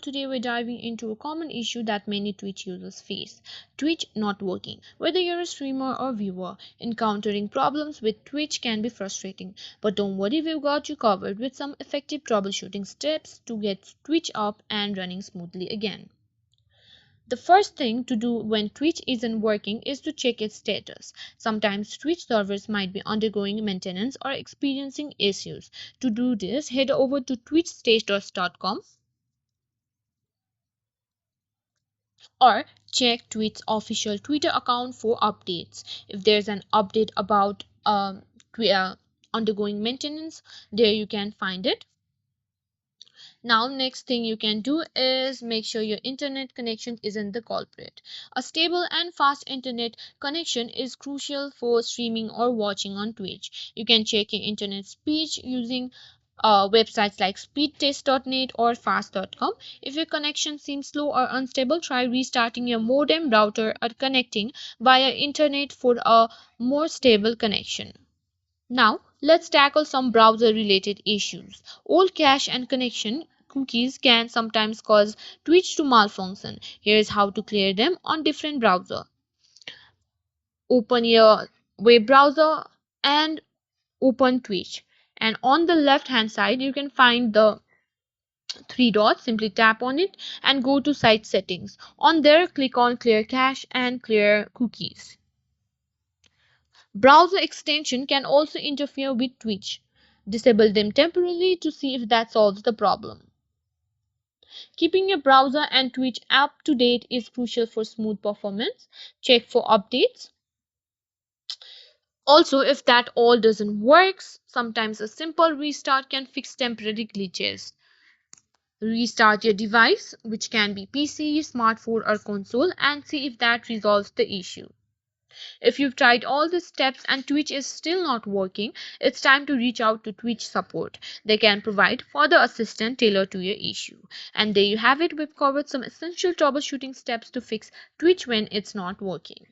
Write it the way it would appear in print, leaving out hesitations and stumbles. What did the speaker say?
Today we're diving into a common issue that many Twitch users face: Twitch not working. Whether you're a streamer or viewer, encountering problems with Twitch can be frustrating. But don't worry, we've got you covered with some effective troubleshooting steps to get Twitch up and running smoothly again. The first thing to do when Twitch isn't working is to check its status. Sometimes Twitch servers might be undergoing maintenance or experiencing issues. To do this, head over to twitchstatus.com or check Twitch's official Twitter account for updates. If there's an update about undergoing maintenance, there you can find it. Now, next thing you can do is make sure your internet connection isn't the culprit. A stable and fast internet connection is crucial for streaming or watching on Twitch. You can check your internet speed using websites like speedtest.net or fast.com. If your connection seems slow or unstable, try restarting your modem, router, or connecting via internet for a more stable connection. Now, let's tackle some browser related issues. Old cache and connection cookies can sometimes cause Twitch to malfunction. Here is how to clear them on different browser. Open your web browser and open Twitch. And on the left hand side, you can find the three dots. Simply tap on it and go to site settings. On there, click on clear cache and clear cookies. Browser extension can also interfere with Twitch. Disable them temporarily to see if that solves the problem. Keeping your browser and Twitch up to date is crucial for smooth performance. Check for updates. Also, if that all doesn't work, sometimes a simple restart can fix temporary glitches. Restart your device, which can be PC, smartphone, or console, and see if that resolves the issue. If you've tried all the steps and Twitch is still not working, it's time to reach out to Twitch support. They can provide further assistance tailored to your issue. And there you have it. We've covered some essential troubleshooting steps to fix Twitch when it's not working.